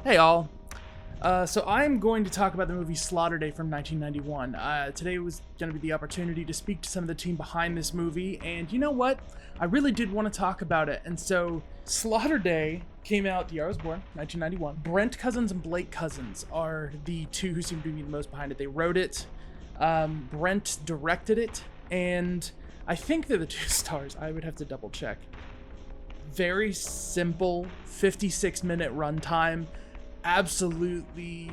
Hey all. So I'm going to talk about the movie Slaughter Day from 1991. Today was going to be the opportunity to speak to some of the team behind this movie, and you know what? I really did want to talk about it. And so Slaughter Day came out the year I was born, 1991. Brent Cousins and Blake Cousins are the two who seem to be the most behind it. They wrote it, Brent directed it, and I think they're the two stars. I would have to double check. Very simple, 56-minute runtime. Absolutely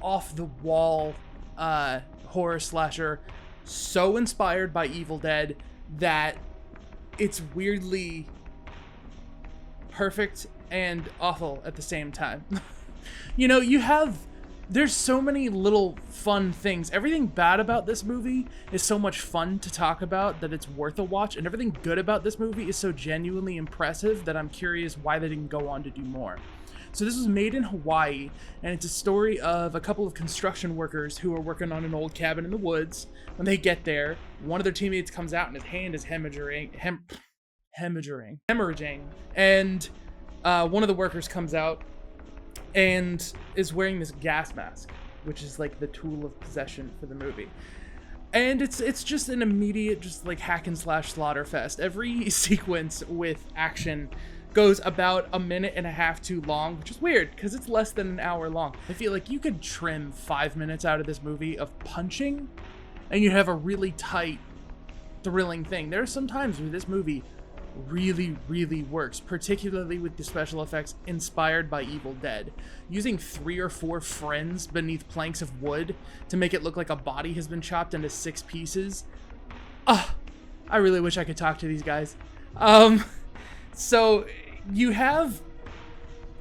off the wall horror slasher, so inspired by Evil Dead that it's weirdly perfect and awful at the same time. You know, there's so many little fun things. Everything bad about this movie is so much fun to talk about that it's worth a watch, and everything good about this movie is so genuinely impressive that I'm curious why they didn't go on to do more. So this was made in Hawaii, and it's a story of a couple of construction workers who are working on an old cabin in the woods. When they get there, one of their teammates comes out and his hand is hemorrhaging, and one of the workers comes out and is wearing this gas mask, which is like the tool of possession for the movie. And it's just an immediate, just like hack and slash slaughter fest. Every sequence with action goes about a minute and a half too long, which is weird because it's less than an hour long. I feel like you could trim 5 minutes out of this movie of punching and you'd have a really tight, thrilling thing. There are some times where this movie really works, particularly with the special effects inspired by Evil Dead. Using 3 or 4 friends beneath planks of wood to make it look like a body has been chopped into 6 pieces. I really wish I could talk to these guys. So you have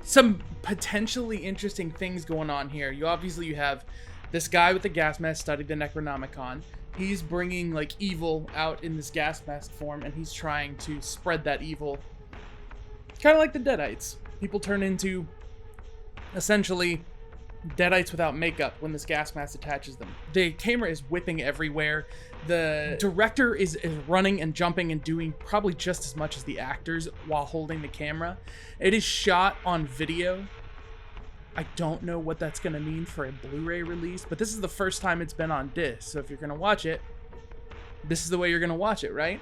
some potentially interesting things going on here. You have this guy with the gas mask studied the Necronomicon. He's bringing like evil out in this gas mask form, and he's trying to spread that evil. Kind of like the Deadites. People turn into essentially Deadites without makeup when this gas mask attaches them. The camera is whipping everywhere. The director is running and jumping and doing probably just as much as the actors while holding the camera. It is shot on video. I don't know what that's going to mean for a Blu-ray release, but this is the first time it's been on disc. So if you're going to watch it, this is the way you're going to watch it, right?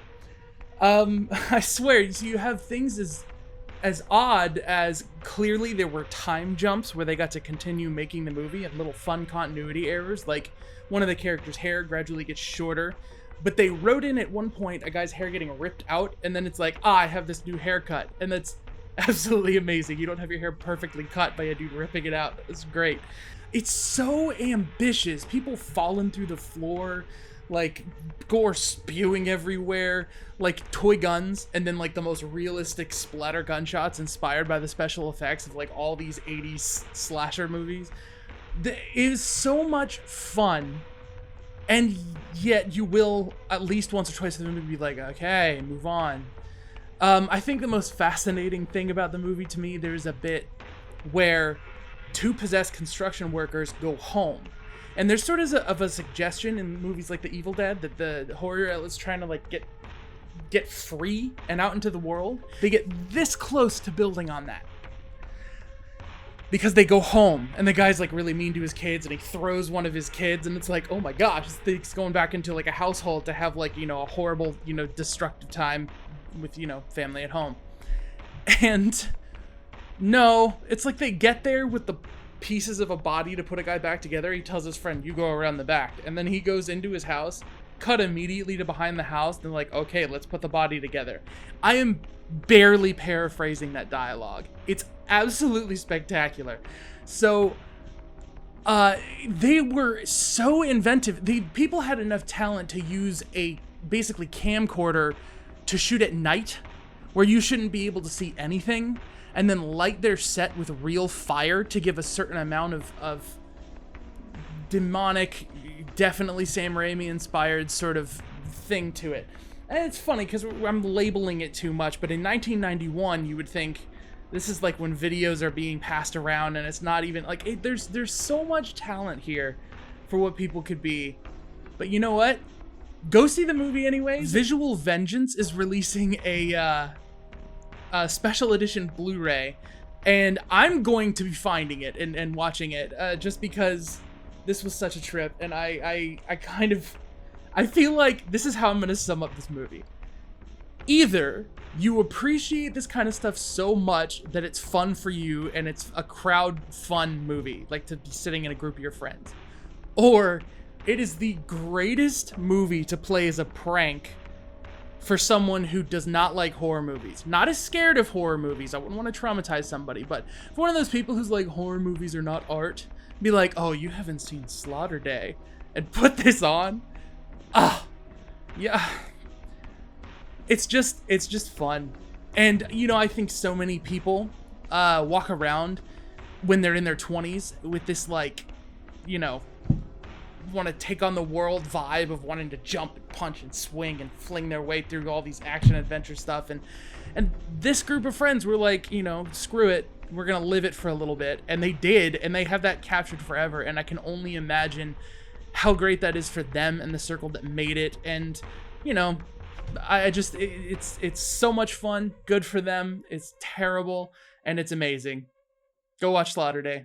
I swear, so you have things as odd as clearly there were time jumps where they got to continue making the movie and little fun continuity errors, like one of the characters' hair gradually gets shorter, but they wrote in at one point a guy's hair getting ripped out, and then it's like, I have this new haircut, and that's absolutely amazing. You don't have your hair perfectly cut by a dude ripping it out. It's great. It's so ambitious. People falling through the floor, like gore spewing everywhere, like toy guns, and then like the most realistic splatter gunshots inspired by the special effects of like all these 80s slasher movies. It is so much fun, and yet you will at least once or twice in the movie be like, okay, move on. I think the most fascinating thing about the movie to me, there's a bit where 2 possessed construction workers go home. And there's sort of a suggestion in movies like The Evil Dead that the horror is trying to like get free and out into the world. They get this close to building on that. Because they go home and the guy's like really mean to his kids and he throws one of his kids, and it's like, oh my gosh, this thing's going back into like a household to have like, you know, a horrible, you know, destructive time with, you know, family at home. And no, it's like they get there with the pieces of a body to put a guy back together. He tells his friend, you go around the back, and then he goes into his house, cut immediately to behind the house, and like, okay, let's put the body together. I am barely paraphrasing that dialogue. It's absolutely spectacular. So they were so inventive. The people had enough talent to use a basically camcorder to shoot at night where you shouldn't be able to see anything, and then light their set with real fire to give a certain amount of demonic, definitely Sam Raimi inspired sort of thing to it. And it's funny because I'm labeling it too much, but in 1991 you would think this is like when videos are being passed around, and it's not even like there's so much talent here for what people could be. But you know what? Go see the movie anyways. Visual Vengeance is releasing a special edition Blu-ray, And I'm going to be finding it and watching it just because this was such a trip. And I feel like this is how I'm going to sum up this movie. Either you appreciate this kind of stuff so much that it's fun for you and it's a crowd fun movie, like to be sitting in a group of your friends, or it is the greatest movie to play as a prank for someone who does not like horror movies, not as scared of horror movies. I wouldn't want to traumatize somebody, but for one of those people who's like, horror movies are not art, be like, oh, you haven't seen Slaughter Day, and put this on. Yeah. It's just fun. And, you know, I think so many people walk around when they're in their 20s with this, like, you know, want to take on the world vibe of wanting to jump and punch and swing and fling their way through all these action adventure stuff. And this group of friends were like, you know, screw it. We're going to live it for a little bit. And they did. And they have that captured forever. And I can only imagine how great that is for them and the circle that made it. And, you know, it's so much fun. Good for them. It's terrible. And it's amazing. Go watch Slaughter Day.